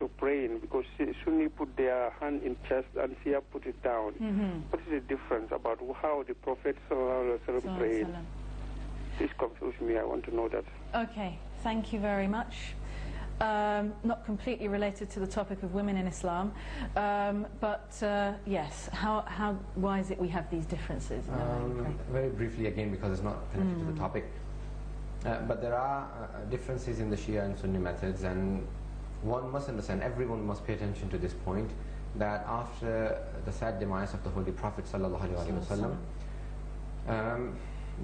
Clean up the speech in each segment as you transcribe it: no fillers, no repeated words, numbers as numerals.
to praying, because Sunni put their hand in chest and Shia put it down. What is the difference about how the Prophet prayed? This confuses me. I want to know that. Okay, thank you very much. Not completely related to the topic of women in Islam, but yes, why is it we have these differences? Very briefly again, because it's not connected to the topic, but there are differences in the Shia and Sunni methods, and one must understand, everyone must pay attention to this point, that after the sad demise of the Holy Prophet ﷺ,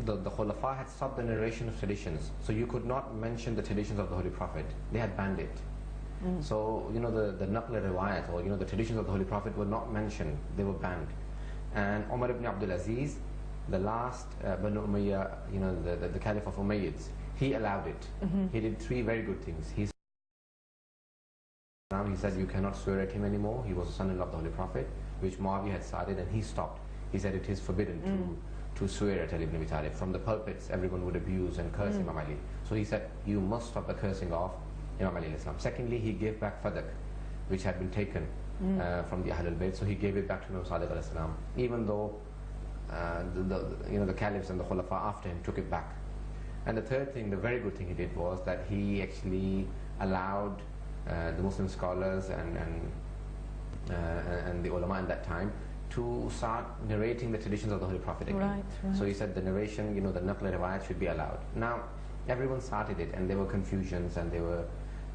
the Khulafa had stopped the narration of traditions, so you could not mention the traditions of the Holy Prophet. They had banned it. So the naql riwayat, or the traditions of the Holy Prophet were not mentioned, they were banned. And Umar ibn Abdul Aziz, the last Banu Umayyah, the Caliph of Umayyads, he allowed it. He did three very good things. He said you cannot swear at him anymore. He was the son-in-law of the Holy Prophet, which Muawiyah had started, and he stopped. He said it is forbidden to swear at Ali ibn Abi Talib. From the pulpits, everyone would abuse and curse Imam Ali. So he said, you must stop the cursing of Imam Ali Islam. Secondly, he gave back Fadak, which had been taken from the Ahlul Bayt. So he gave it back to Imam Sadiq al-Islam, even though the caliphs and the khulafa after him took it back. And the third thing, the very good thing he did, was that he actually allowed the Muslim scholars and the ulama at that time to start narrating the traditions of the Holy Prophet again. Right. So he said the narration, the naql riwayat should be allowed. Now, everyone started it, and there were confusions and there were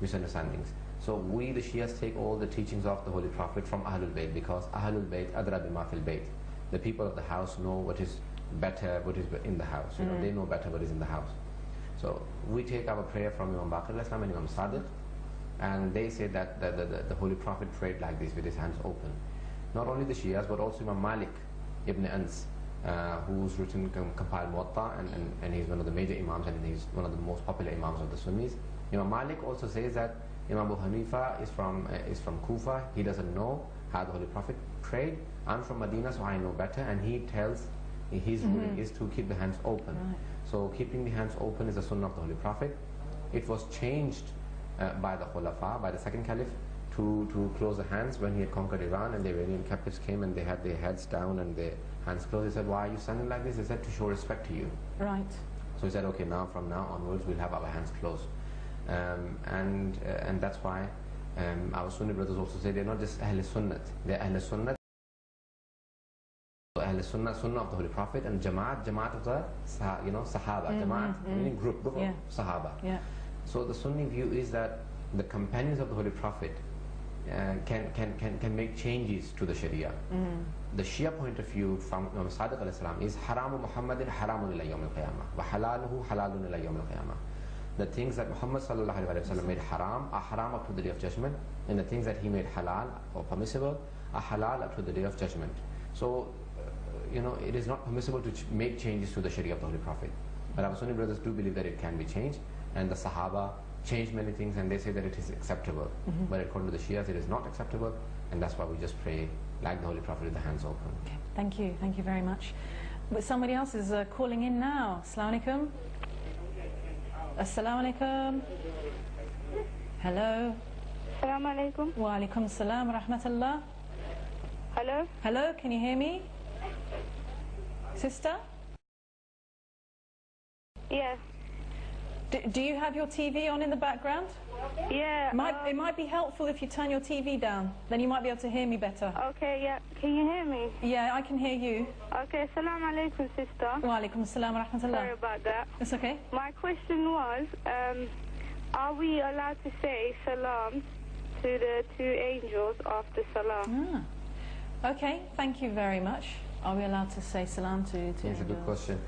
misunderstandings. So we, the Shias, take all the teachings of the Holy Prophet from Ahlul Bayt, because Ahlul Bayt adra bima fil bayt. The people of the house know what is better, what is in the house. They know better what is in the house. So we take our prayer from Imam Baqir al-Islam and Imam Sadiq, and they say that the Holy Prophet prayed like this with his hands open. Not only the Shias, but also Imam Malik ibn Ans, who's compiled Muwatta, and he's one of the major Imams, and he's one of the most popular Imams of the Sunnis. Imam Malik also says that Imam Abu Hanifa is from Kufa. He doesn't know how the Holy Prophet prayed. I'm from Medina, so I know better, and he tells his ruling is to keep the hands open. Right. So keeping the hands open is the Sunnah of the Holy Prophet. It was changed by the Khulafa, by the second Caliph, to close the hands when he had conquered Iran, and the Iranian captives came and they had their heads down and their hands closed. He said, why are you standing like this? He said, to show respect to you. Right. So he said, okay, from now onwards we'll have our hands closed. And that's why our Sunni brothers also say they're not just Ahl Sunnat, they're Ahl Sunnat. Ahl Sunnah, Sunnah of the Holy Prophet, and Jamaat of the Sahaba. Jamaat meaning group of Sahaba. Yeah. So the Sunni view is that the companions of the Holy Prophet can make changes to the Sharia. The Shia point of view from Imam Sadiq al-Islam is haramu Muhammadin haramun ila yawm al-qiyamah wa halaluhu halalun ila yawm al-qiyamah. The things that Muhammad sallallahu alaihi wasallam made haram are haram up to the day of judgment, and the things that he made halal or permissible are halal up to the day of judgment. So it is not permissible to make changes to the Sharia of the Holy Prophet. But our Sunni brothers do believe that it can be changed, and the Sahaba changed many things, and they say that it is acceptable. But according to the Shias, it is not acceptable, and that's why we just pray like the Holy Prophet with the hands open. Okay, thank you very much. But somebody else is calling in now. Assalamu alaikum. Assalamu alaikum. Hello. Assalamu alaikum. Wa alaikum assalam wa rahmatullah. Hello. Hello, can you hear me? Sister? Yeah. Do you have your TV on in the background? Yeah. It might be helpful if you turn your TV down. Then you might be able to hear me better. Okay, yeah. Can you hear me? Yeah, I can hear you. Okay, Assalamu alaikum, sister. Wa alaikum assalam wa rahmatullah. Sorry about that. It's okay. My question was, are we allowed to say salam to the two angels after salam? Okay, thank you very much. Are we allowed to say salam to angels? It's a good question.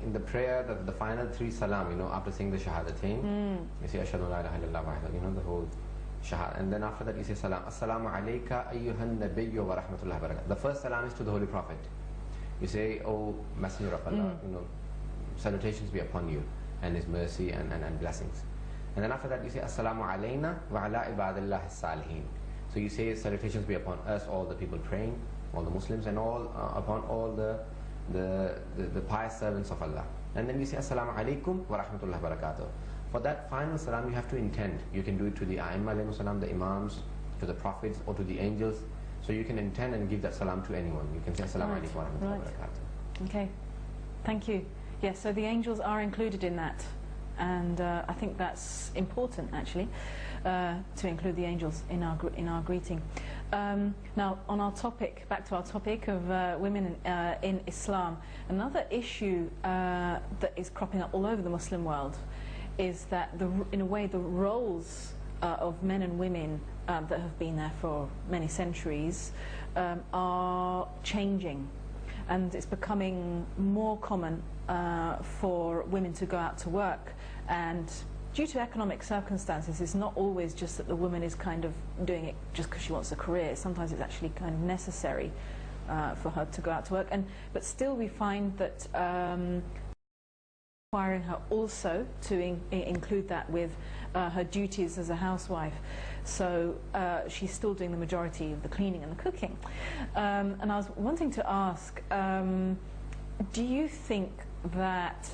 In the prayer, the final three salam, after saying the shahadatain, you say ashhadu an la ilaha illallah wahdahu, the whole shahad, and then after that you say salam, assalamu alayka ayyuhan nabiyyu wa rahmatullahi wa barakatuh. The first salam is to the Holy Prophet. You say, O Messenger of Allah, salutations be upon you, and His mercy and blessings. And then after that you say assalamu alayna wa ala ibadillah as-salihin. So you say salutations be upon us, all the people praying, all the Muslims, and upon all the pious servants of Allah. And then we say assalamu alaikum wa rahmatullahi wa barakatuh. For that final salam, you have to intend. You can do it to the A'imma alayhimus salam, the Imams, to the Prophets, or to the angels. So you can intend and give that salam to anyone. You can say Assalamu alaikum wa rahmatullahi wa barakatuh. Okay, thank you. Yes, so the angels are included in that. And I think that's important, actually, to include the angels in our greeting. Now, on our topic, back to our topic of women in Islam, another issue that is cropping up all over the Muslim world is that, in a way, the roles of men and women that have been there for many centuries are changing. And it's becoming more common for women to go out to work, and due to economic circumstances, it's not always just that the woman is kind of doing it just because she wants a career. Sometimes it's actually kind of necessary for her to go out to work. But still we find that requiring her also to include that with her duties as a housewife. So she's still doing the majority of the cleaning and the cooking. And I was wanting to ask, do you think that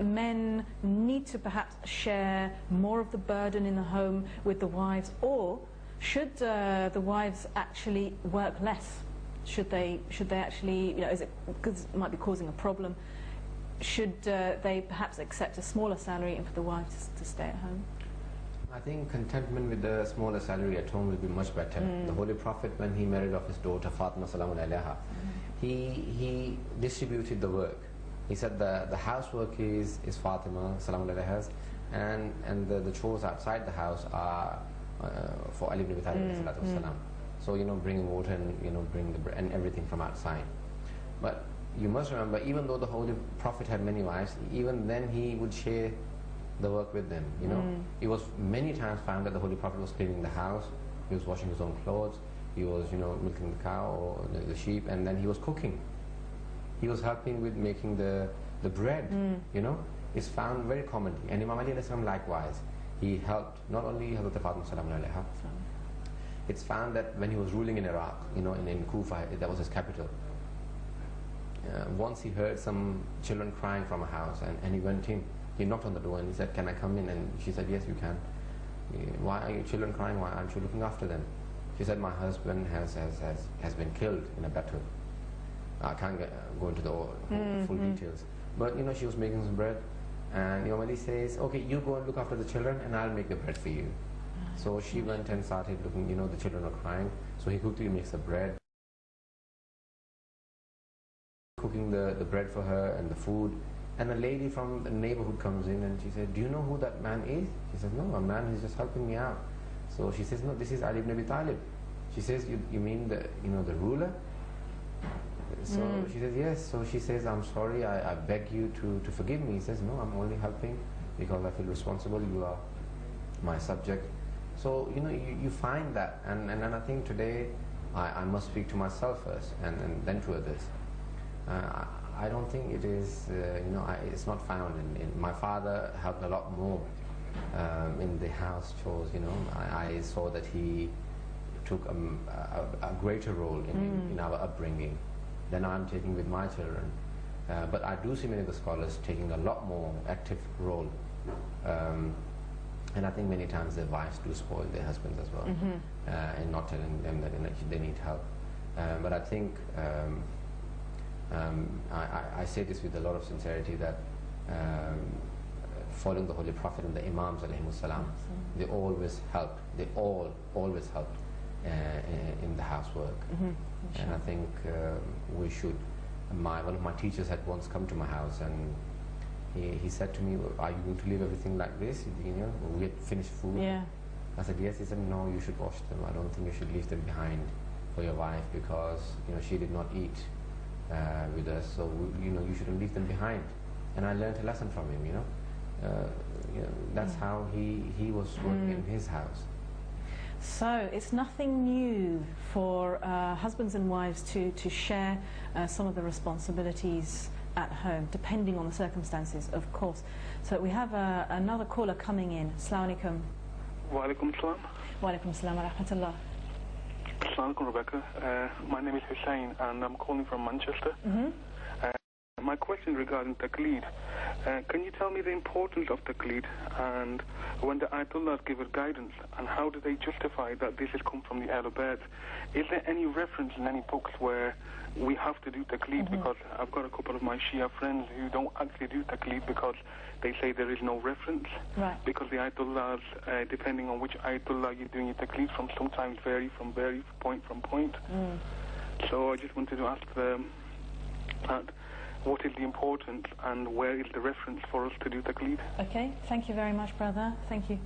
men need to perhaps share more of the burden in the home with the wives, or should the wives actually work less? Should they actually, is it because it might be causing a problem? Should they perhaps accept a smaller salary and for the wives to stay at home? I think contentment with the smaller salary at home will be much better. The Holy Prophet, when he married off his daughter Fatima salamun alayha, he distributed the work. He said the housework is Fatima salamun alayha's, and the chores outside the house are for Ali ibn Abi Talib. So bringing water and bring the bread and everything from outside. But you must remember, even though the Holy Prophet had many wives, even then he would share the work with them. It was many times found that the Holy Prophet was cleaning the house, he was washing his own clothes, he was milking the cow or the sheep, and then he was cooking. He was helping with making the bread. It's found very commonly. And Imam Ali alayhi salam likewise, he helped not only Hazrat Fatima salamun alayha. It's found that when he was ruling in Iraq, in Kufa, that was his capital. Once he heard some children crying from a house, and he went in. He knocked on the door and he said, "Can I come in?" And she said, "Yes, you can." "Why are your children crying? Why aren't you looking after them?" She said, "My husband has been killed in a battle. I can't go into the full details." But she was making some bread, and Imam Ali says, "Okay, you go and look after the children, and I'll make the bread for you." So she went and started looking. The children were crying, so he quickly makes the bread, cooking the bread for her and the food. And a lady from the neighborhood comes in and she said, "Do you know who that man is?" She said, "No, a man who's just helping me out." So she says, "No, this is Ali ibn Abi Talib." She says, "You mean the the ruler?" So she says, "Yes." So she says, "I'm sorry, I beg you to forgive me." He says, "No, I'm only helping because I feel responsible. You are my subject." So you find that, and I think today I must speak to myself first and then to others. I don't think it is, it's not found in my father helped a lot more in the house chores. I saw that he took a greater role in our upbringing than I'm taking with my children. But I do see many of the scholars taking a lot more active role. And I think many times their wives do spoil their husbands as well, and not telling them that they need help. But I think I say this with a lot of sincerity, that following the Holy Prophet and the Imams alayhimus salam, they always helped. They always helped in the housework. And I think we should. One of my teachers had once come to my house, and he said to me, "Are you going to leave everything like this? We had finished food." Yeah. I said, "Yes." He said, "No, you should wash them. I don't think you should leave them behind for your wife, because she did not eat with us, so you shouldn't leave them behind." And I learned a lesson from him. That's how he was working in his house. So it's nothing new for husbands and wives to share some of the responsibilities at home, depending on the circumstances, of course. So we have another caller coming in. Assalamu alaikum. Wa alaikum salam. Wa alaikum salam wa rahmatullah. Assalamu alaikum, Rebecca. My name is Hussein, and I'm calling from Manchester. My question regarding taqleed. Can you tell me the importance of taqleed and when the Ayatollahs give us guidance, and how do they justify that this has come from the Ahlul Bayt? Is there any reference in any books where we have to do taqleed? Because I've got a couple of my Shia friends who don't actually do taqleed because they say there is no reference. Right. Because the Ayatollahs, depending on which Ayatollah you're doing your taqleed from, sometimes vary from point from point. So I just wanted to ask them that. What is the importance and where is the reference for us to do taqleed? Okay, thank you very much, brother. Thank you.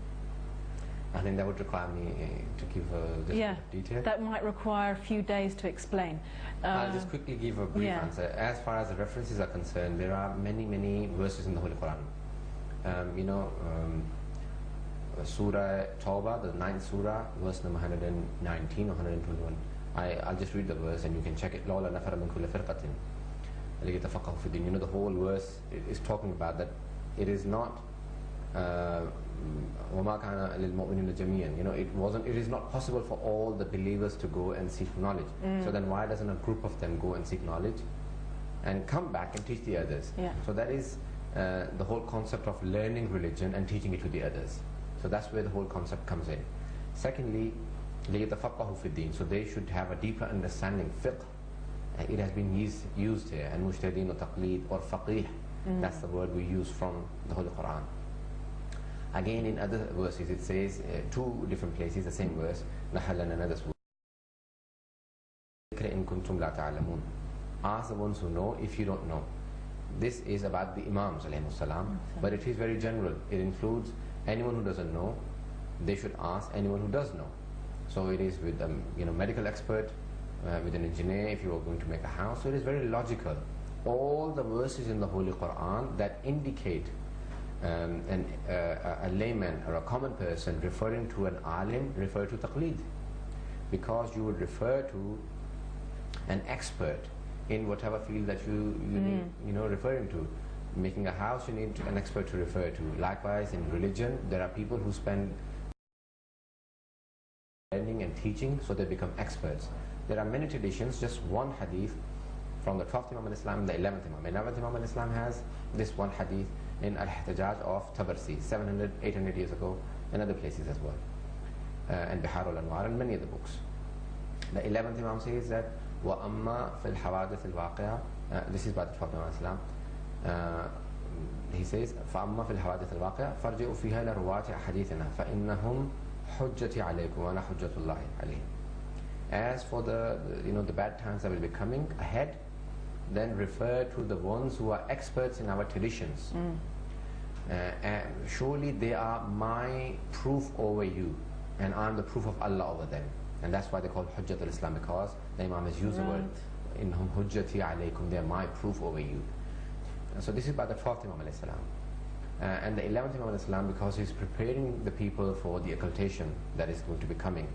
I think that would require me to give this bit of detail. That might require a few days to explain. I'll just quickly give a brief answer. As far as the references are concerned, there are many, many verses in the Holy Quran. Surah Tawbah, the 9th surah, verse number 119 or 121. I'll just read the verse and you can check it. لَوْلَا نَفَرَ مِنْ كُلِّ فِرْقَةٍ لِيَتَفَقَّهُوا فِي الدِّينِ. The whole verse is talking about that it is not وَمَا كَانَ لِلْمُؤْمِنِينَ جَمِيعًا. It is not possible for all the believers to go and seek knowledge. So then why doesn't a group of them go and seek knowledge and come back and teach the others? So that is the whole concept of learning religion and teaching it to the others. So that's where the whole concept comes in. Secondly, لِيَتَفَقَّهُوا فِي الدِّينِ. So they should have a deeper understanding. Fiqh, it has been used here, and mujtahideen or taqleed or faqih, that's the word we use from the Holy Quran. Again, in other verses it says, two different places, the same verse, نَحَلَّ another إِن كُنْتُمْ لَا تَعْلَمُونَ. Ask the ones who know if you don't know. This is about the Imams alayhimus salam, but it is very general. It includes anyone who doesn't know, they should ask anyone who does know. So it is with a medical expert, with an engineer, if you are going to make a house. So it is very logical. All the verses in the Holy Quran that indicate a layman or a common person referring to an alim refer to taqleed, because you would refer to an expert in whatever field that you need, referring to. Making a house, you need an expert to refer to. Likewise, in religion, there are people who spend learning and teaching, so they become experts. There are many traditions, just one hadith from the 12th Imam al-Islam and the 11th Imam. 11th Imam al-Islam has this one hadith in Al-Ihtajaj of Tabarsi, 700, 800 years ago, and other places as well. And Bihar al-Anwar and many other books. The 11th Imam says that وَأَمَّا فِي الْحَوَادِثِ الْوَاقِعَةِ. This is by the 12th Imam al-Islam. He says فَأَمَّا فِي الْحَوَادِثِ الْوَاقِعَةِ فَارْجِعُوا فِيهَا لَرُوَاةِ أَحَادِيثِنَا فَإِنَّهُمْ حُجَّتِي عَلَيْكُمْ وَأَنَا حُجَّةُ اللَّهِ عَلَيْهِمْ. As for the bad times that will be coming ahead, then refer to the ones who are experts in our traditions. And surely they are my proof over you, and I'm the proof of Allah over them. And that's why they call Hujjat al-Islam, because the Imam has used the word innahum hujjati alaykum, they are my proof over you. So this is by the 12th Imam al-Islam. And the 11th Imam al-Islam, because he's preparing the people for the occultation that is going to be coming,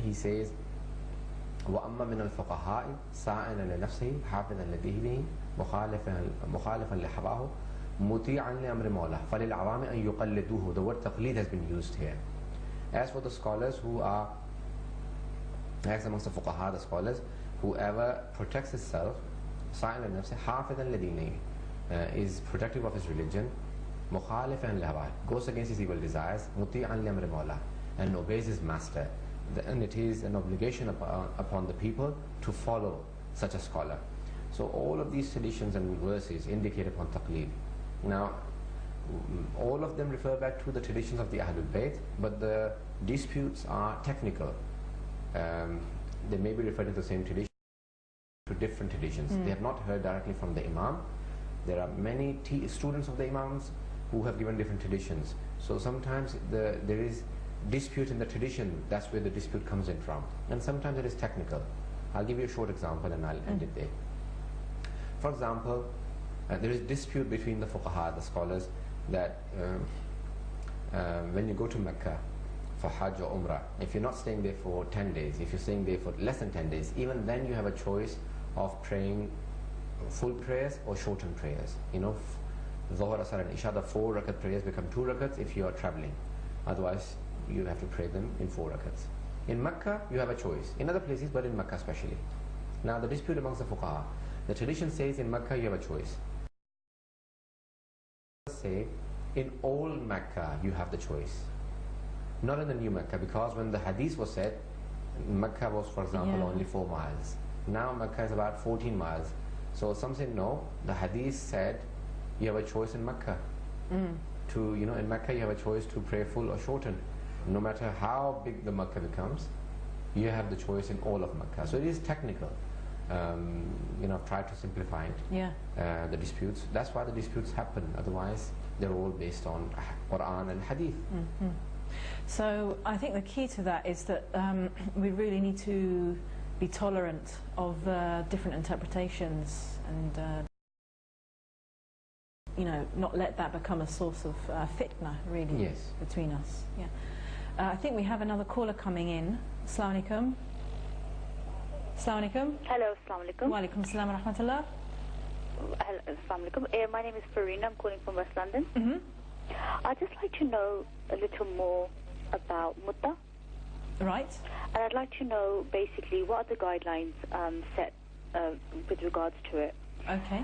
he says وَأَمَّا مِنَ الْفُقَهَاءِ سَائِلًا لِنَفْسِهِ حَافِظًا لِدِينِهِ مُخَالِفًا لِحَوَاهُ مُطِيعًا لِأَمْرِ مَوْلَهُ فَلِلْعَوَامِ أَن يُقَلِّدُوهُ. The word taqleed has been used here. As for the scholars who are, as amongst the fuqaha, the scholars, whoever protects himself, سَائِلًا لِنَفْسِهِ حَافِظًا لِدِينِهِ, is protective of his religion, مُخَالِفًا لِهَوَاهُ, goes against his evil desires, مُطِيعًا لِأَمْرِ مَوْلَهُ, and obeys his master. And it is an obligation upon the people to follow such a scholar. So all of these traditions and verses indicate upon taqleed. Now, all of them refer back to the traditions of the Ahlul Bayt, but the disputes are technical. They may be referring to the same tradition, to different traditions. They have not heard directly from the Imam. There are many students of the Imams who have given different traditions. So sometimes there is dispute in the tradition, that's where the dispute comes in from. And sometimes it is technical. I'll give you a short example and I'll end it there. For example, there is dispute between the fuqaha, the scholars, that when you go to Mecca for Hajj or Umrah, if you're not staying there for 10 days, if you're staying there for less than 10 days, even then you have a choice of praying full prayers or shortened prayers. Dhuhr, Asr and Isha, the 4 rakat prayers become 2 rakats if you are traveling. Otherwise, you have to pray them in 4 rakats. In Mecca, you have a choice. In other places, but in Mecca especially. Now, the dispute amongst the fuqaha. The tradition says in Mecca you have a choice. say in old Mecca you have the choice, not in the new Mecca, because when the hadith was said, Mecca was, for example, only 4 miles. Now Mecca is about 14 miles. So some say no, the hadith said you have a choice in Mecca. In Mecca you have a choice to pray full or shorten. No matter how big the Mecca becomes, you have the choice in all of Mecca. So it is technical. I've tried to simplify it. The disputes. That's why the disputes happen. Otherwise, they're all based on Quran and Hadith. So I think the key to that is that we really need to be tolerant of different interpretations, and not let that become a source of fitna, really, between us. I think we have another caller coming in. Assalamu alaikum. Assalamu alaikum. Hello, assalamu alaikum. Wa alaikum assalam wa rahmatullah. Assalamu alaikum. My name is Farina. I'm calling from West London. I'd just like to know a little more about mutta. Right. And I'd like to know basically what are the guidelines set with regards to it. Okay.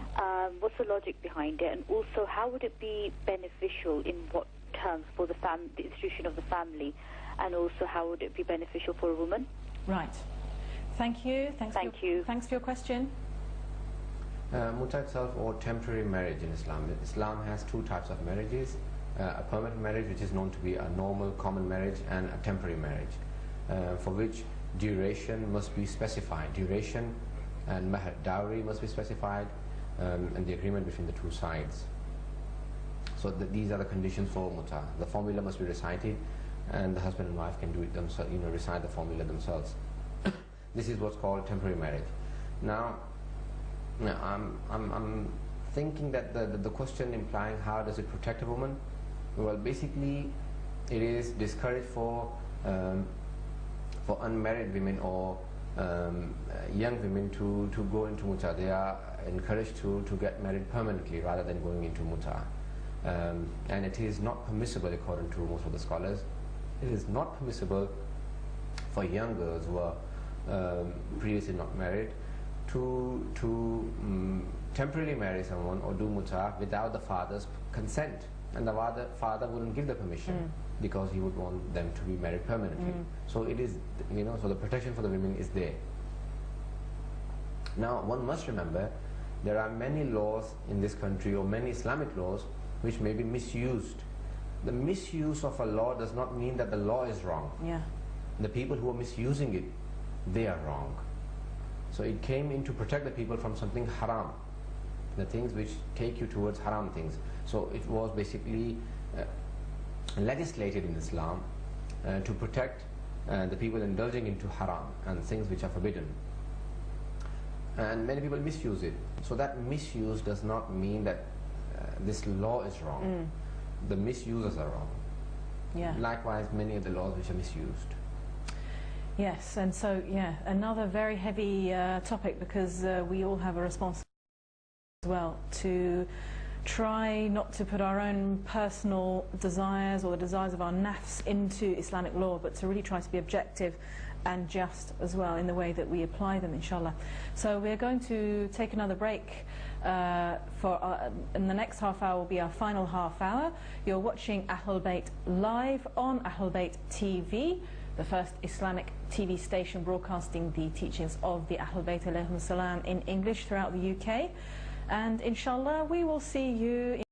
What's the logic behind it, and also how would it be beneficial in what terms for the institution of the family, and also how would it be beneficial for a woman? Right. Thank you. Thanks for your question. Mutta itself, or temporary marriage in Islam. Islam has 2 types of marriages: a permanent marriage, which is known to be a normal common marriage, and a temporary marriage, for which duration must be specified. Duration and mahar, dowry, must be specified, and the agreement between the 2 sides. So these are the conditions for mutta. The formula must be recited, and the husband and wife can do it themselves, recite the formula themselves. This is what's called temporary marriage. Now I'm thinking that the question implying how does it protect a woman? Well, basically it is discouraged for unmarried women or young women to go into mutta. They are encouraged to get married permanently rather than going into mutta. And it is not permissible, according to most of the scholars, it is not permissible for young girls who are previously not married to temporarily marry someone or do mutta without the father's consent, and the father wouldn't give the permission because he would want them to be married permanently. So it is, so the protection for the women is there. Now one must remember there are many laws in this country, or many Islamic laws, which may be misused. The misuse of a law does not mean that the law is wrong. The people who are misusing it, they are wrong. So it came in to protect the people from something haram, the things which take you towards haram things. So it was basically legislated in Islam to protect the people indulging into haram and things which are forbidden. And many people misuse it. So that misuse does not mean that this law is wrong. The misusers are wrong. Likewise, many of the laws which are misused. Yes, and so, another very heavy topic, because we all have a responsibility as well to try not to put our own personal desires or the desires of our nafs into Islamic law, but to really try to be objective and just as well in the way that we apply them, inshallah. So we're going to take another break and the next half hour will be our final half hour. You're watching Ahlul Bayt live on Ahlul Bayt TV, the first Islamic TV station broadcasting the teachings of the Ahlul Bayt alayhim salam in English throughout the UK. And inshallah we will see you in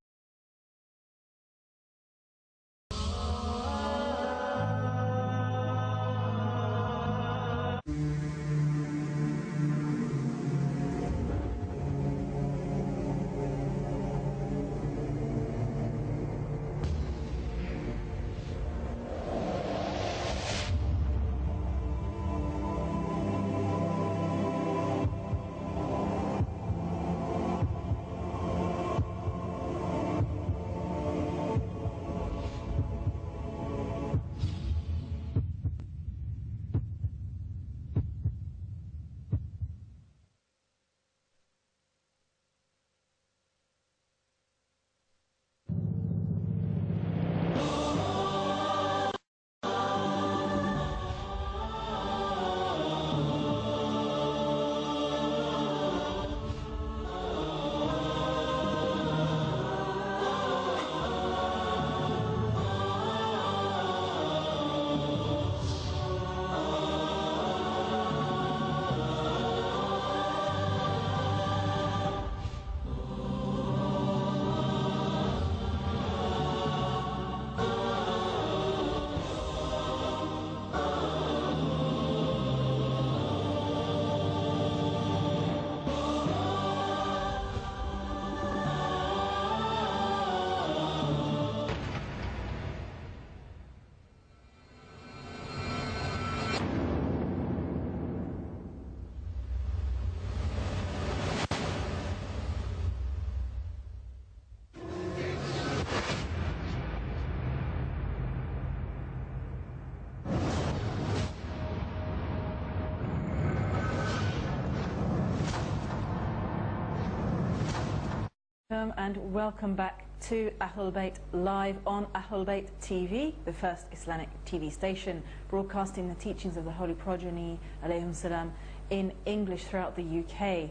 And welcome back to Ahlul Bayt live on Ahlul Bayt TV, the first Islamic TV station broadcasting the teachings of the Holy Progeny alayhim salam in English throughout the UK.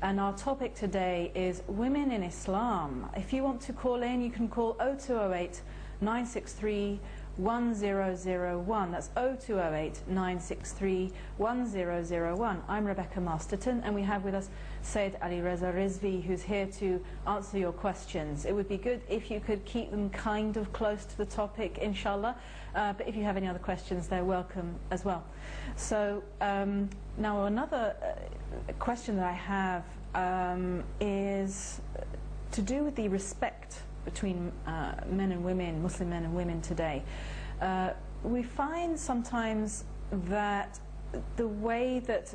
And our topic today is women in Islam. If you want to call in, you can call 0208 963 1001. That's 0208 963 1001. I'm Rebecca Masterton, and we have with us Syed Ali Raza Rizvi, who's here to answer your questions. It would be good if you could keep them kind of close to the topic, inshallah. But if you have any other questions, they're welcome as well. So now another question that I have is to do with the respect between men and women, Muslim men and women today. We find sometimes that the way that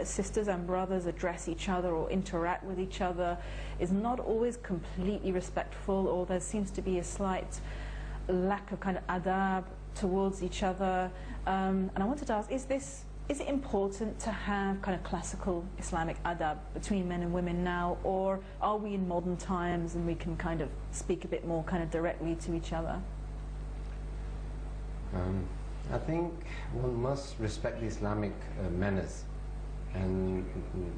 sisters and brothers address each other or interact with each other is not always completely respectful, or there seems to be a slight lack of kind of adab towards each other. And I wanted to ask, is it important to have kind of classical Islamic adab between men and women now, or are we in modern times and we can kind of speak a bit more kind of directly to each other? I think one must respect the Islamic manners and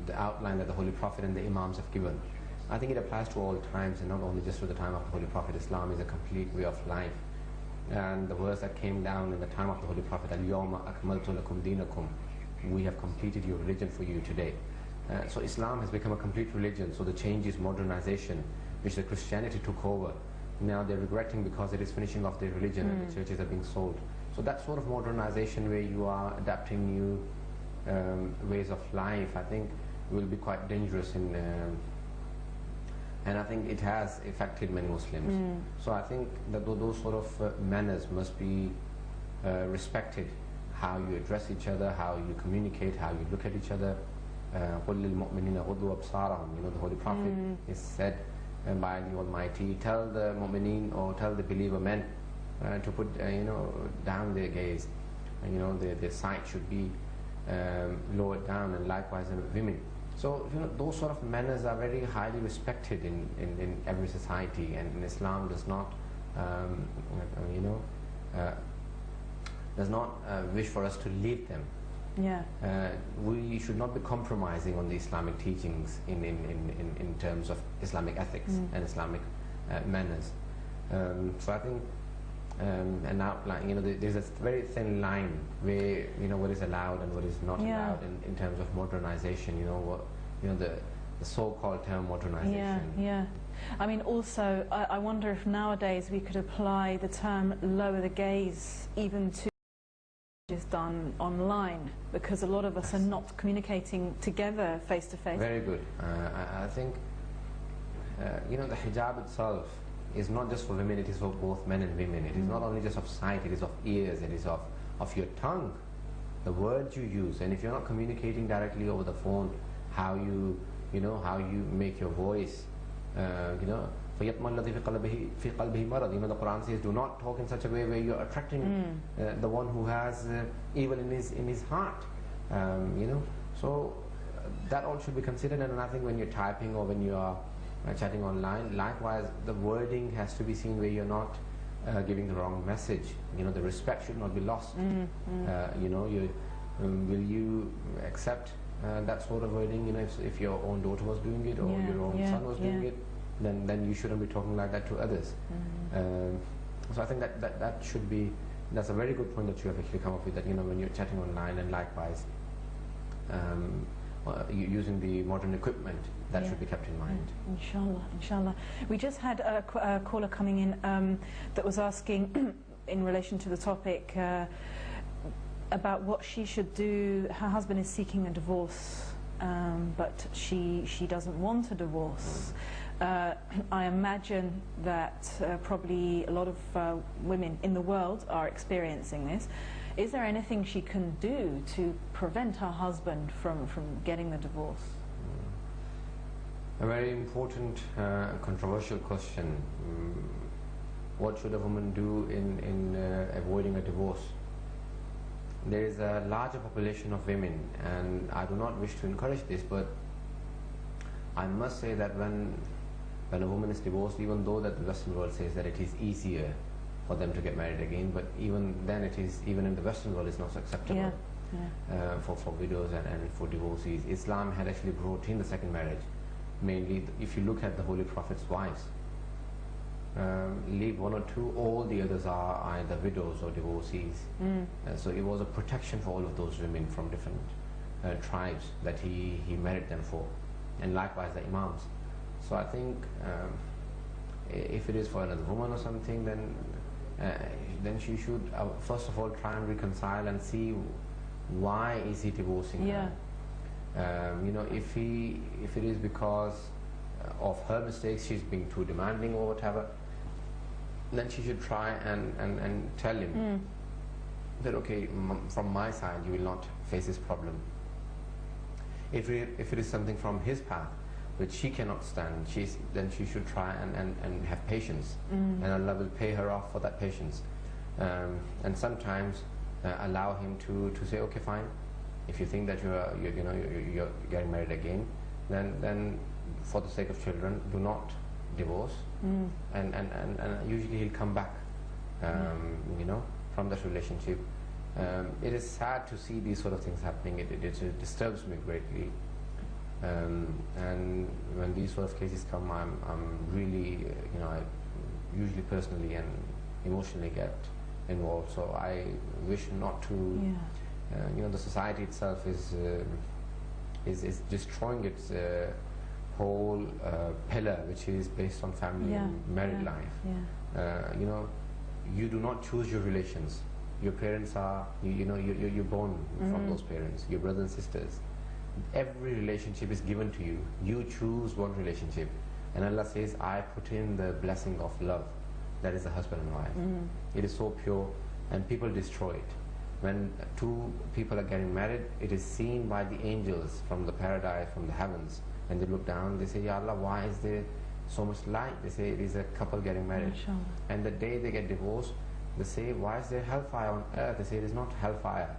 the outline that the Holy Prophet and the Imams have given. I think it applies to all times and not only just to the time of the Holy Prophet. Islam is a complete way of life. And the verse that came down in the time of the Holy Prophet, Al-Yawma akmaltu lakum dinakum, we have completed your religion for you today. So Islam has become a complete religion. So the change is modernization, which the Christianity took over. Now they're regretting because it is finishing off their religion and the churches are being sold. So that sort of modernization where you are adapting new ways of life, I think will be quite dangerous in and I think it has affected many Muslims. So I think that those sort of manners must be respected. How you address each other, how you communicate, how you look at each other. قُلْ لِلْمُؤْمِنِينَ غُضُّوا أَبْصَارَهُم. You know, the Holy Prophet is said by the Almighty, tell the mu'mineen, or tell the believer men to put down their gaze. And, you know, their sight should be lowered down, and likewise in women. So those sort of manners are very highly respected in every society, and Islam does not does not wish for us to leave them. Yeah. We should not be compromising on the Islamic teachings in terms of Islamic ethics and Islamic manners. So I think an outline, there's a very thin line where what is allowed and what is not allowed in terms of modernization. The so-called term modernization. Yeah. I mean, also, I wonder if nowadays we could apply the term lower the gaze even to is done online, because a lot of us are not communicating together face to face. Very good. I think the hijab itself is not just for women, it is for both men and women. It is not only just of sight, it is of ears, it is of your tongue, the words you use. And if you're not communicating directly over the phone, how you make your voice, فَيَطْمَنْ الَّذِي فِي قَلْبِهِ مَرَضٍ. The Quran says, do not talk in such a way where you're attracting the one who has evil in his heart. So that all should be considered. And I think when you're typing or when you are chatting online, likewise the wording has to be seen where you're not giving the wrong message. The respect should not be lost. Will you accept that sort of wording? If your own daughter was doing it, or your own son was doing it, then you shouldn't be talking like that to others. So I think that should be, that's a very good point that you have actually come up with, that when you're chatting online, and likewise using the modern equipment, that should be kept in mind. Inshallah. We just had a caller coming in that was asking in relation to the topic about what she should do. Her husband is seeking a divorce, but she doesn't want a divorce. I imagine that probably a lot of women in the world are experiencing this. Is there anything she can do to prevent her husband from getting the divorce? A very important, controversial question. What should a woman do in avoiding a divorce? There is a larger population of women, and I do not wish to encourage this, but I must say that when when a woman is divorced, even though that the Western world says that it is easier for them to get married again, but even then it is, even in the Western world, it's not acceptable for widows and for divorcees. Islam had actually brought in the second marriage. Mainly, if you look at the Holy Prophet's wives, leave one or two, all the others are either widows or divorcees. So it was a protection for all of those women from different tribes that he married them for, and likewise the imams. So I think if it is for another woman or something, then she should first of all try and reconcile and see why is he divorcing her. You know, if it is because of her mistakes, she's being too demanding or whatever, then she should try and tell him that, okay, from my side you will not face this problem. If it is something from his path which she cannot stand, then she should try and have patience, and Allah will pay her off for that patience. And sometimes allow him to say, okay, fine, if you think that you're getting married again, then for the sake of children, do not divorce, and usually he'll come back, you know, from that relationship. It is sad to see these sort of things happening. It disturbs me greatly, and when these sort of cases come, I'm really, you know, I usually personally and emotionally get involved. So I wish not to. You know, the society itself is destroying its whole pillar, which is based on family and married life. You know, you do not choose your relations. Your parents are, you know, you're born from those parents, your brothers and sisters. Every relationship is given to you. You choose one relationship. And Allah says, I put in the blessing of love. That is the husband and wife. It is so pure, and people destroy it. When two people are getting married, it is seen by the angels from the paradise, from the heavens. And they look down, they say, Ya Allah, why is there so much light? They say it is a couple getting married. And the day they get divorced, they say, why is there hellfire on earth? They say it is not hellfire.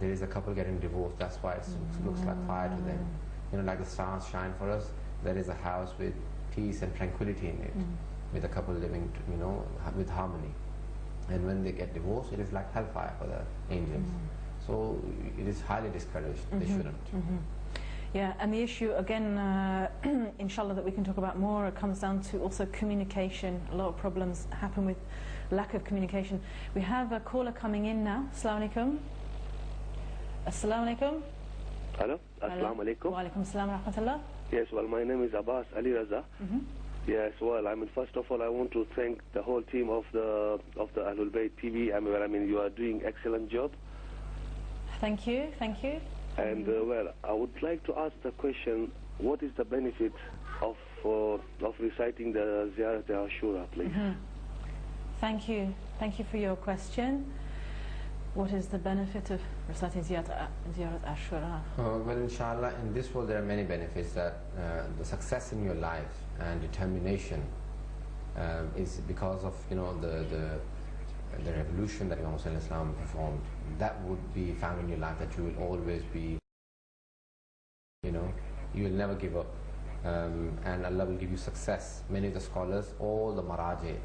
There is a couple getting divorced. That's why it looks like fire to them. You know, like the stars shine for us, there is a house with peace and tranquility in it, with a couple living, you know, with harmony. And when they get divorced, it is like hellfire for the angels. So it is highly discouraged. They shouldn't. Yeah, and the issue again, inshallah, that we can talk about more, it comes down to also communication. A lot of problems happen with lack of communication. We have a caller coming in now. Assalamu alaikum. Assalamu alaikum. Hello. Assalamu alaikum. Wa alaikum assalam wa rahmatullah. Yes, well, my name is Abbas Ali Raza. Yes, well, I mean, first of all, I want to thank the whole team of the Ahlul Bayt TV. I mean, you are doing excellent job. Thank you, thank you. And well, I would like to ask the question: what is the benefit of reciting the Ziyarat Ashura, please? Thank you for your question. What is the benefit of reciting Ziyarat Ashura? Well, inshallah, in this world there are many benefits. That the success in your life and determination is because of, you know, the revolution that Imam Islam performed. That would be found in your life, that you will always be, you know, you will never give up, and Allah will give you success. Many of the scholars, all the maraji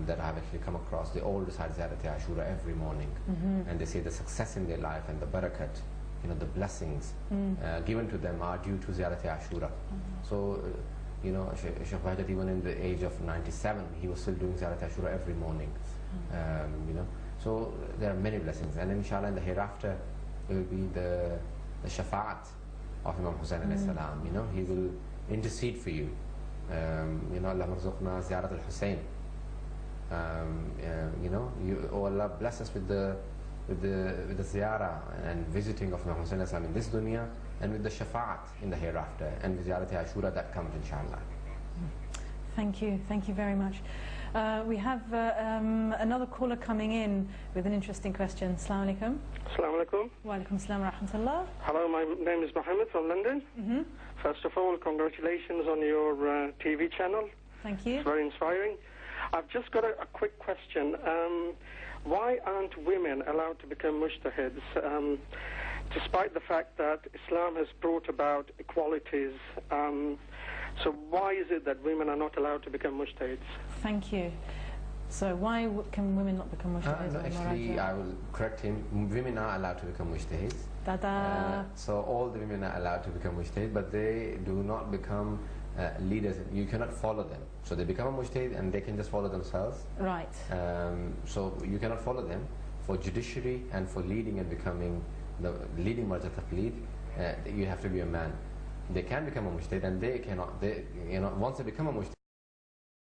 that I have actually come across, they all recite Ziyarat Ashura every morning, and they say the success in their life and the barakat, you know, the blessings given to them are due to Ziyarat Ashura. So you know, Shaykh Wahdat, even in the age of 97, he was still doing Ziyarat Ashura every morning. You know, so there are many blessings, and inshallah in the hereafter it will be the shafa'at of Imam Hussain alayhi salam. You know, he will intercede for you. You know, Allah marzuqna Ziyarat al-Hussain. You know, oh Allah bless us with the ziyarah and visiting of Imam Hussain alayhi salam in this dunya, and with the shafa'at in the hereafter, and with Ziyarat Ashura that comes inshallah. Thank you very much. We have another caller coming in with an interesting question. Assalamu alaikum. Assalamu alaikum. Wa alaikum assalam wa rahmatullah. Hello, my name is Mohammed from London. First of all, congratulations on your TV channel. Thank you. It's very inspiring. I've just got a quick question. Why aren't women allowed to become mujtahids, despite the fact that Islam has brought about equalities? So why is it that women are not allowed to become mujtahids? Thank you. So why can women not become mujtahids? No, actually, I will correct him. Women are allowed to become mujtahids. So all the women are allowed to become mujtahids, but they do not become leaders. You cannot follow them. So they become a mujtahid and they can just follow themselves. Right. So you cannot follow them. For judiciary and for leading and becoming the leading marja taqleed, you have to be a man. They can become a mujtahid and they cannot. They, once they become a mujtahid,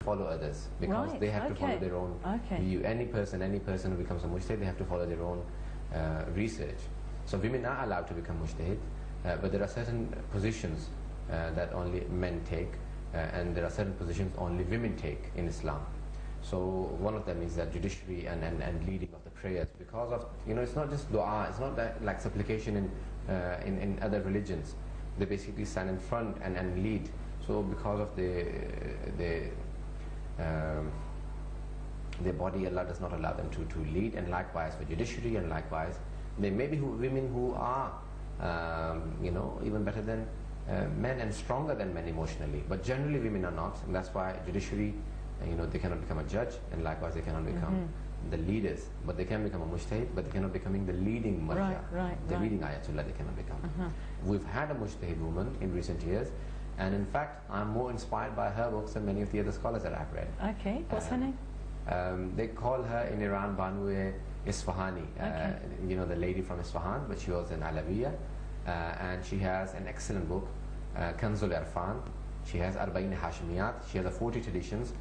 follow others because they have to follow their own view. Any person who becomes a mujtahid, they have to follow their own research. So women are allowed to become mujtahid, but there are certain positions that only men take, and there are certain positions only women take in Islam. So one of them is that judiciary and leading of the prayers, because of it's not just dua, it's not that like supplication in other religions. They basically stand in front and lead. So because of their body, Allah does not allow them to lead, and likewise for judiciary, and likewise there may be women who are even better than men and stronger than men emotionally, but generally women are not, and that's why judiciary, they cannot become a judge, and likewise they cannot become the leaders, but they can become a mujtahid, but they cannot becoming the leading marja, leading ayatullah they cannot become. We've had a mujtahid woman in recent years, and in fact I'm more inspired by her books than many of the other scholars that I've read. Okay, what's her name? They call her in Iran Banue Isfahani, the lady from Isfahan, but she was an Alawiya, and she has an excellent book, Kanzul Irfan. She has Arba'in Hashimiyat. She has 40 traditions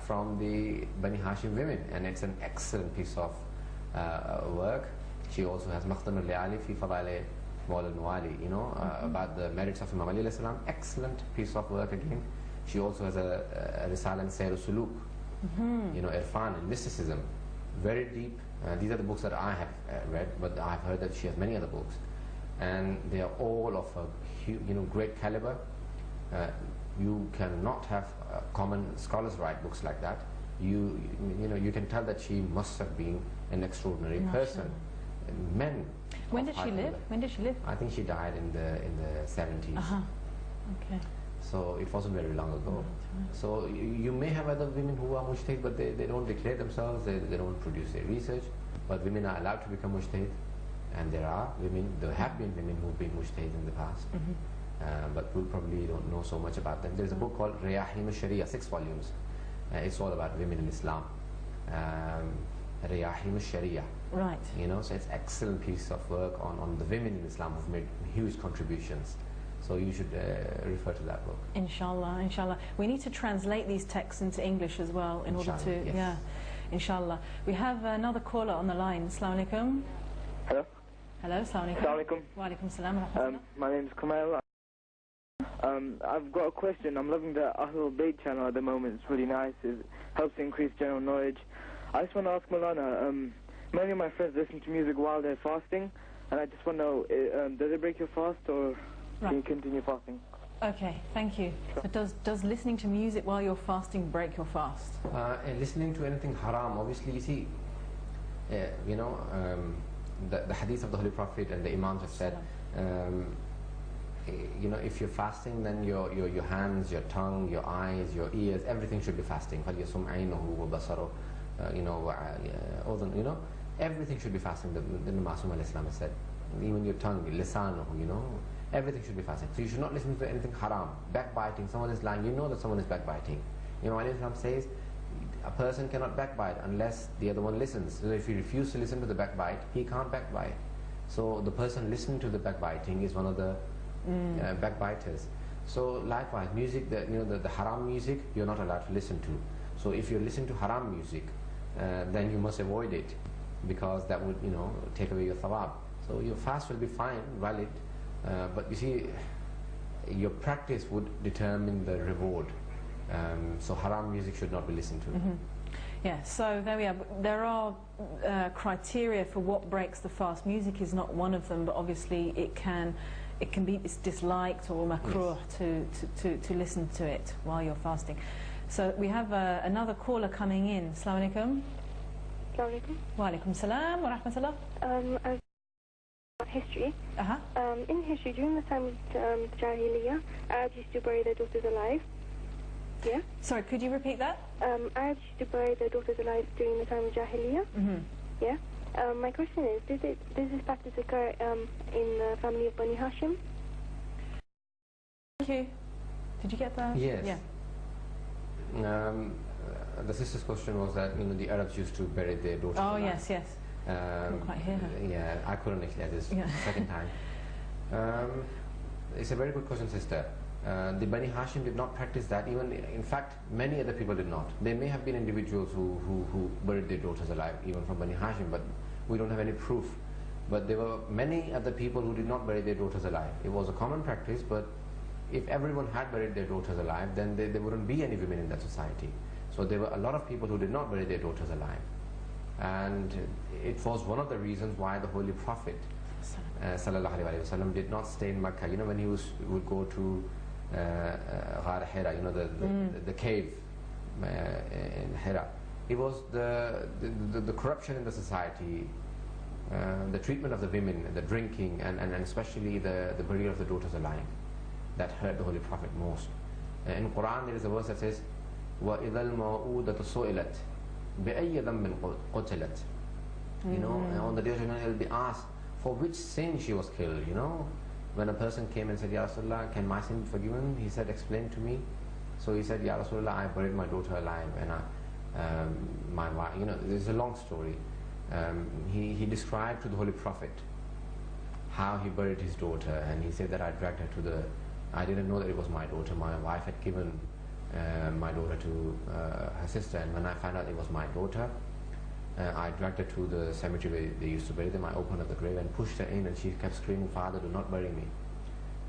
from the Bani Hashim women, and it's an excellent piece of work. She also has Makhtanul Li'ali fi Fadail Maulana, about the merits of Imam Ali alayhi salam. Excellent piece of work again. She also has a Risala in Sayr Suluk, Irfan and mysticism, very deep. These are the books that I have read, but I've heard that she has many other books, and they are all of a great caliber. You cannot have common scholars write books like that. You can tell that she must have been an extraordinary person. Men. When did she live? When did she live? I think she died in the 70s. Okay. So it wasn't very long ago. So you may have other women who are mujtahid, but they don't declare themselves, they don't produce their research. But women are allowed to become mujtahid, and there have been women who've been mujtahid in the past. But we probably don't know so much about them. There's a book called Riyahim al-Sharia, 6 volumes. It's all about women in Islam. Riyahim al-Sharia. Right. So it's an excellent piece of work on the women in Islam who've made huge contributions. So you should refer to that book. Inshallah, inshallah. We need to translate these texts into English as well in order to, inshallah. We have another caller on the line. Assalamu alaikum. Hello. Hello, assalamu alaikum. Assalamu alaikum. Wa alaikum salam. My name is Kamal. I've got a question. I'm loving the Ahlul Bayt channel at the moment. It's really nice. It helps increase general knowledge. I just want to ask Maulana, many of my friends listen to music while they're fasting, and I just want to know, does it break your fast, or can you continue fasting? Okay, thank you. So does listening to music while you're fasting break your fast? Listening to anything haram, obviously, you see, the hadith of the Holy Prophet and the Imams have said, if you're fasting, then your hands, your tongue, your eyes, your ears, everything should be fasting. Everything should be fasting. The Masum alayhi salam has said, even your tongue, lisanuhu, everything should be fasting. So you should not listen to anything haram. Backbiting, someone is lying, that someone is backbiting. Imam alayhi salam says a person cannot backbite unless the other one listens. So if he refuses to listen to the backbite, he can't backbite. So the person listening to the backbiting is one of the backbiters. So likewise, music, the haram music, you're not allowed to listen to. So if you're listening to haram music, then you must avoid it, because that would take away your thawab. So your fast will be fine, valid, but you see, your practice would determine the reward. So haram music should not be listened to. Yeah, so there we are. There are criteria for what breaks the fast. Music is not one of them, but obviously it can be disliked or makruh to listen to it while you're fasting. So we have another caller coming in. Assalamu alaikum. Assalamu alaikum. Wa alaikum salam wa rahmatullah. history. Uh-huh. In history, during the time of Jahiliyyah, Arabs used to bury their daughters alive. Yeah? Sorry, could you repeat that? Arabs used to bury their daughters alive during the time of Jahiliyyah. Mm-hmm. Yeah? My question is, does this practice occur in the family of Bani Hashim? Thank you. Did you get that? Yes. Yeah. The sister's question was that the Arabs used to bury their daughters alive. Yes. Couldn't quite hear her. Yeah, I couldn't actually. This second time. It's a very good question, sister. The Bani Hashim did not practice that. Even in fact, many other people did not. There may have been individuals who buried their daughters alive, even from Bani Hashim, but we don't have any proof. But there were many other people who did not bury their daughters alive. It was a common practice, but if everyone had buried their daughters alive, then there wouldn't be any women in that society. So there were a lot of people who did not bury their daughters alive. And it was one of the reasons why the Holy Prophet sallallahu alaihi wasallam did not stay in Makkah. When he would go to Ghar Hira, the cave in Hira, it was the corruption in the society, the treatment of the women, the drinking, and especially the burial of the daughters alive that hurt the Holy Prophet most. In Quran there is a verse that says, وَإِذَا الْمَوْءُودَةُ سُئِلَتْ بِأَيِّ ذَنبٍ قُتِلَتْ. On the day of judgment, it will be asked for which sin she was killed. When a person came and said, Ya Rasulullah, can my sin be forgiven? He said, explain to me. So he said, Ya Rasulullah, I buried my daughter alive, and my wife. There's a long story. He described to the Holy Prophet how he buried his daughter, and he said that I dragged her I didn't know that it was my daughter. My wife had given my daughter to her sister, and when I found out it was my daughter, I dragged her to the cemetery where they used to bury them. I opened up the grave and pushed her in, and she kept screaming, Father, do not bury me.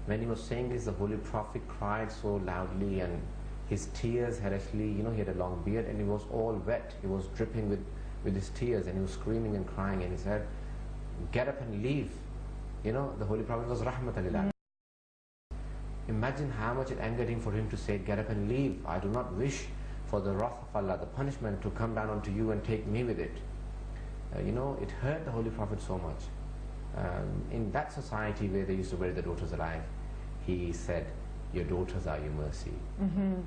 When he was saying this, the Holy Prophet cried so loudly, and his tears had actually, he had a long beard, and it was all wet. It was dripping with his tears, and he was screaming and crying, and he said, get up and leave. The Holy Prophet was rahmatan lil alamin. Imagine how much it angered him for him to say, get up and leave. I do not wish for the wrath of Allah, the punishment, to come down onto you and take me with it. It hurt the Holy Prophet so much. In that society where they used to bury the daughters alive, he said, your daughters are your mercy. And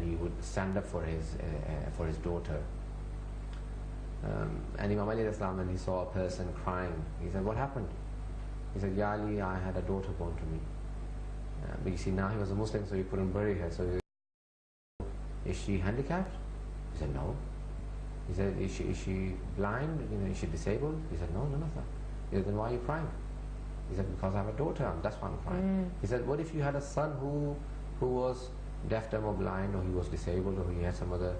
he would stand up for his daughter. And Imam Ali Islam, when he saw a person crying, he said, what happened? He said, Ya Ali, I had a daughter born to me. But you see, now he was a Muslim, so he couldn't bury her. So he said, is she handicapped? He said, no. He said, is she blind? Is she disabled? He said, no, none of that. He said, then why are you crying? He said, because I have a daughter, that's why I'm crying. He said, what if you had a son who was deaf, dumb, or blind, or he was disabled, or he had some other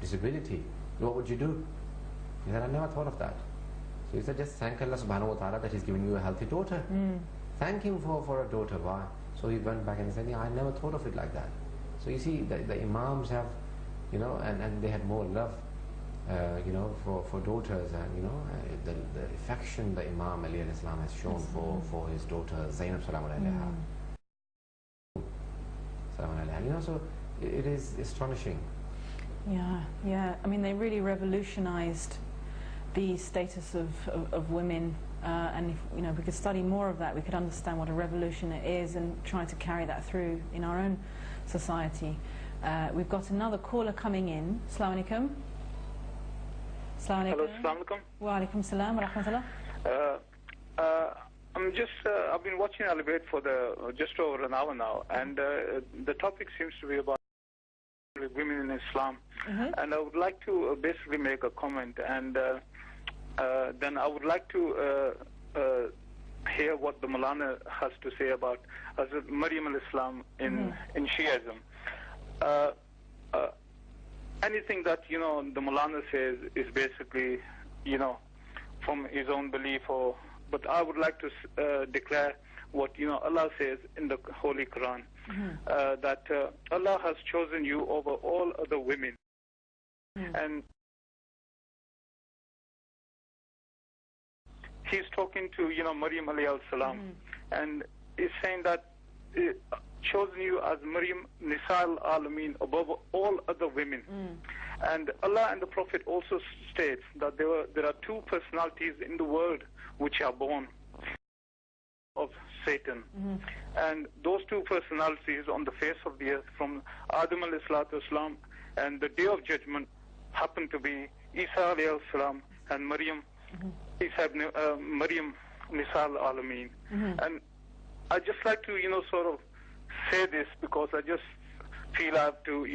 disability? What would you do? He said, I never thought of that. So he said, just thank Allah subhanahu wa ta'ala that He's given you a healthy daughter. Thank Him for a daughter. Why? So he went back and said, yeah, I never thought of it like that. So you see, the Imams have, and they had more love, for daughters, and the affection the Imam Ali al-Islam has shown for his daughter Zainab salamun alayha. So it is astonishing. Yeah. I mean, they really revolutionized the status of women, and if we could study more of that, we could understand what a revolution it is and try to carry that through in our own society. We've got another caller coming in. Assalamu alaikum. Hello, assalamu alaikum. Wa alaikum salam wa rahmatullah. I've been watching Al-Bayt for just over an hour now, and the topic seems to be about women in Islam. And I would like to basically make a comment, and then I would like to hear what the Maulana has to say about Hazrat Maryam al-Islam in Shiism. Anything that the Maulana says is basically from his own belief, but I would like to declare what Allah says in the Holy Quran, that Allah has chosen you over all other women, and He's talking to Maryam alayhi salam, and he's saying that chosen you as Maryam Nisa'al Alameen above all other women. And Allah and the Prophet also states that there are two personalities in the world which are born. of Satan. And those two personalities on the face of the earth, from Adam alayhi salatu wasalam and the day of judgment, happen to be Isa alayhi salam and Maryam, Isa ibn Maryam Nisal Alameen. And I just like to, sort of say this because I just feel I have to,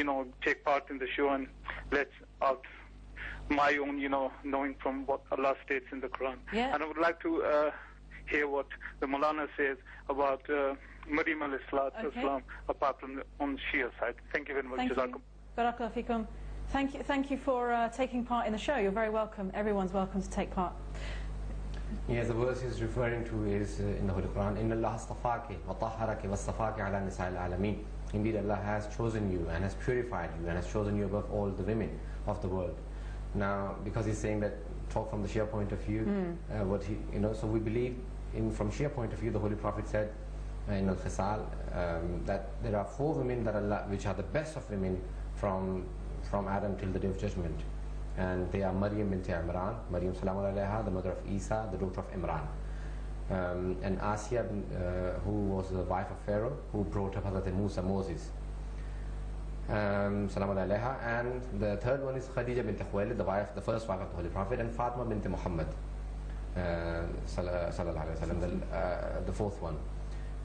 take part in the show and let out my own, knowing from what Allah states in the Quran. Yeah. And I would like to hear what the Maulana says about Maryam alayhi salatu wasalam, apart from on Shia side. Thank you very much. Thank you. Barakallahu feekum. Thank you for taking part in the show. You're very welcome. Everyone's welcome to take part. Yes, the verse he's referring to is in the Holy Quran, إِنَّ اللَّهَ اصْطَفَاكِ وَطَهَّرَكِ وَاصْطَفَاكِ عَلَى نِسَاءِ الْعَالَمِينَ. Indeed, Allah has chosen you and has purified you and has chosen you above all the women of the world. Now, because he's saying that, talk from the Shia point of view, what he, so we believe from Shia point of view, the Holy Prophet said in Al-Khisal that there are 4 women that Allah, which are the best of women from Adam till the day of judgment. And they are Maryam bint Imran, Maryam salamu alayha, the mother of Isa, the daughter of Imran. And Asiya, who was the wife of Pharaoh, who brought up Hazrat Musa, Moses. Salamu alayha. And the third one is Khadija bint Khuwailid, the first wife of the Holy Prophet, and Fatima bint Muhammad, sallallahu alayhi wasallam, the fourth one.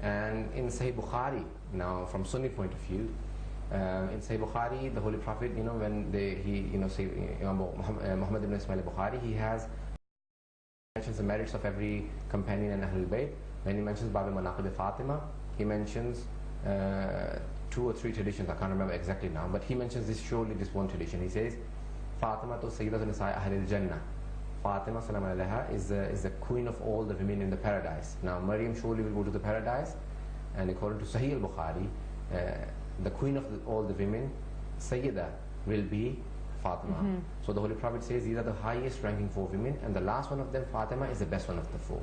And in Sahih Bukhari, now from Sunni point of view, in Sahih Bukhari, the Holy Prophet, when Muhammad ibn Ismail al-Bukhari, he mentions the merits of every companion and Ahlul Bayt. When he mentions Bab al-Manaqib Fatima, he mentions 2 or 3 traditions, I can't remember exactly now, but he mentions surely this one tradition. He says, Fatima to Sayyidatun Nisa'i Ahlil Jannah. Fatima salamu alayha is the queen of all the women in the paradise. Now Maryam surely will go to the paradise, and according to Sahih al-Bukhari, the queen of all the women, Sayyida, will be Fatima. So the Holy Prophet says these are the highest ranking 4 women, and the last one of them, Fatima, is the best one of the 4.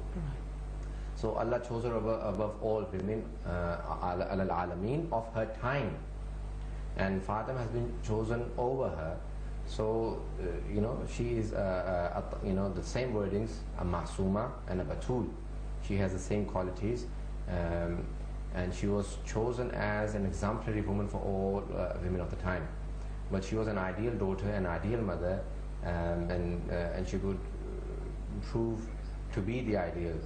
So Allah chose her above all women, al-alameen, of her time. And Fatima has been chosen over her. So, she is, the same wordings, a Masuma and a Batul. She has the same qualities. And she was chosen as an exemplary woman for all women of the time. But she was an ideal daughter, an ideal mother, and she could prove to be the ideal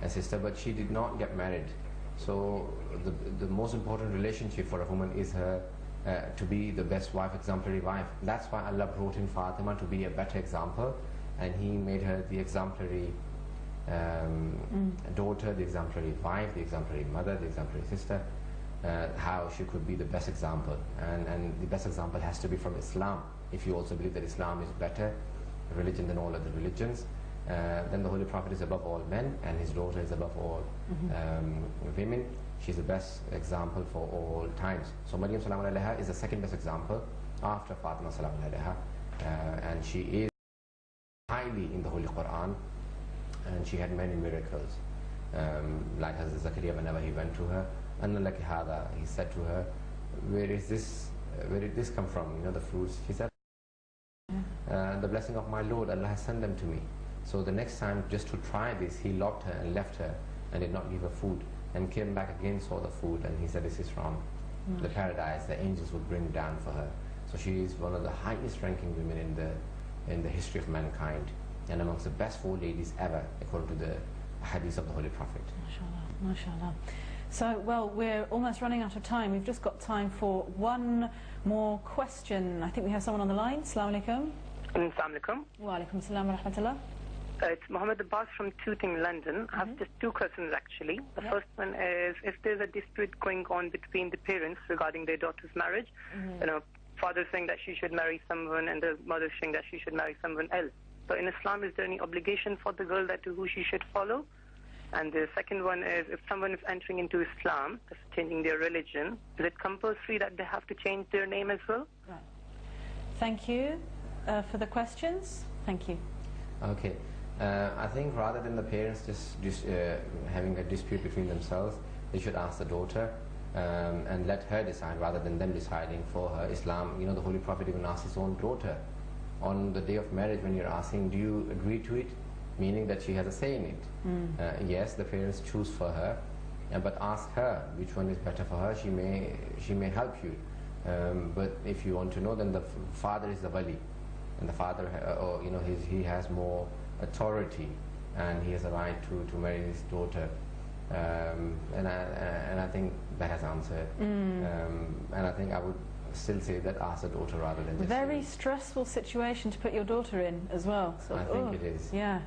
sister, but she did not get married. So the most important relationship for a woman is her to be the best wife, exemplary wife. That's why Allah brought in Fatima to be a better example, and He made her the exemplary daughter, the exemplary wife, the exemplary mother, the exemplary sister, how she could be the best example. And the best example has to be from Islam. If you also believe that Islam is better religion than all other religions, then the Holy Prophet is above all men, and his daughter is above all women. She's the best example for all times. So Maryam salamu alayha is the second best example after Fatima salamu alayha, and she is highly in the Holy Quran, and she had many miracles. Like Hazrat Zakaria, whenever he went to her, Anna laki hada, he said to her, where did this come from? The fruits. She said, the blessing of my Lord, Allah has sent them to me. So the next time, just to try this, he locked her and left her and did not give her food, and came back again, saw the food, and he said, this is from the paradise, the angels would bring down for her. So she is one of the highest ranking women in the history of mankind, and amongst the best 4 ladies ever, according to the hadith of the Holy Prophet. MashaAllah, MashaAllah. So, well, we're almost running out of time. We've just got time for one more question. I think we have someone on the line. Assalamu alaikum. Assalamu alaikum. Wa alaikum assalam wa rahmatullah. It's Mohammed Abbas from Tooting, London. I have just 2 questions actually. The first one is, if there's a dispute going on between the parents regarding their daughter's marriage, father saying that she should marry someone and the mother saying that she should marry someone else. So in Islam, is there any obligation for the girl who she should follow? And the second one is, if someone is entering into Islam, changing their religion, is it compulsory that they have to change their name as well? Right. Thank you for the questions. Thank you. Okay. I think rather than the parents just having a dispute between themselves, they should ask the daughter and let her decide rather than them deciding for her. Islam, the Holy Prophet even asked his own daughter on the day of marriage, when you're asking, do you agree to it? meaning that she has a say in it. Yes, the parents choose for her, but ask her which one is better for her. She may help you, but if you want to know, then the father is the wali, and the father, he has more authority, and he has a right to marry his daughter. And I think that has answered. And I think I would still say that ask the daughter rather than just very stressful situation to put your daughter in as well. So, I think it is. Yeah.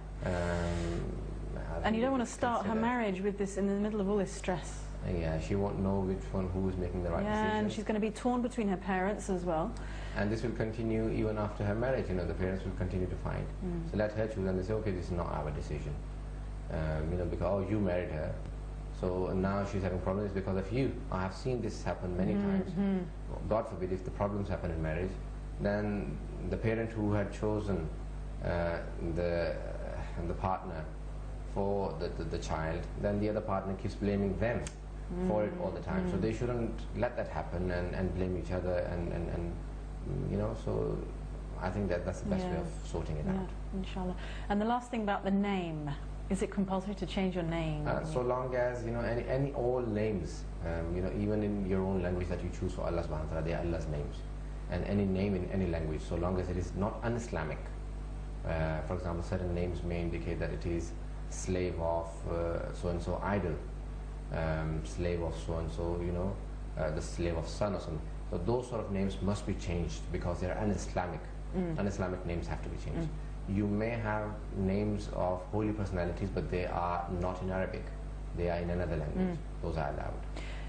And you don't want to start her marriage with this in the middle of all this stress. Yeah, she won't know who is making the right decision. Yeah, and she's going to be torn between her parents as well. And this will continue even after her marriage. The parents will continue to fight. So let her choose, and they say, okay, this is not our decision. Because you married her, so now she's having problems because of you. I have seen this happen many times. God forbid if the problems happen in marriage, then the parent who had chosen the partner for the child, then the other partner keeps blaming them for it all the time. So they shouldn't let that happen and blame each other and so I think that's the best way of sorting it out. Inshallah. And the last thing about the name. Is it compulsory to change your name? So long as any all names, even in your own language that you choose for Allah subhanahu wa ta'ala, they are Allah's names, and any name in any language, so long as it is not un-Islamic. For example, certain names may indicate that it is slave of so and so idol, slave of so and so, the slave of son or something. So those sort of names must be changed because they are un-Islamic. Un-Islamic names have to be changed. You may have names of holy personalities, but they are not in Arabic. They are in another language. Those are allowed.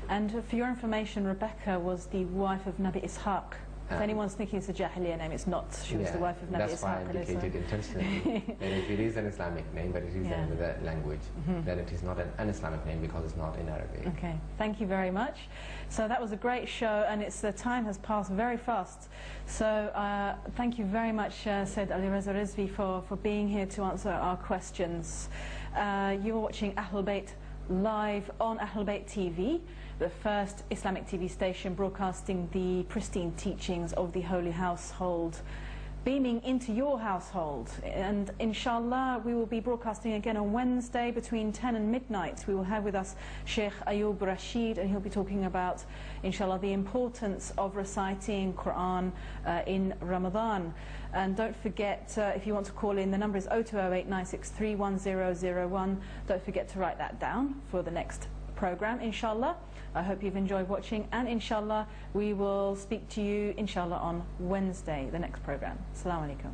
And for your information, Rebecca was the wife of Nabi Ishaq. If anyone's thinking it's a Jahiliyyah name, it's not. She was the wife of Nabi Ishaq. That's why I indicated intentionally that if it is an Islamic name, but it is in another language, then it is not an un-Islamic name because it's not in Arabic. Okay, thank you very much. So that was a great show, and the time has passed very fast. So thank you very much, Syed Ali Raza Rizvi, for being here to answer our questions. You're watching Ahlul Bayt live on Ahlul Bayt TV, the first Islamic TV station broadcasting the pristine teachings of the Holy Household, beaming into your household. And inshallah we will be broadcasting again on Wednesday between 10 and midnight. We will have with us Sheikh Ayub Rashid, and he'll be talking about, inshallah, the importance of reciting Quran in Ramadan. And don't forget, if you want to call in, the number is 0208 963 1001. Don't forget to write that down for the next program, inshallah. I hope you've enjoyed watching, and inshallah we will speak to you inshallah on Wednesday, the next program. Assalamu alaikum.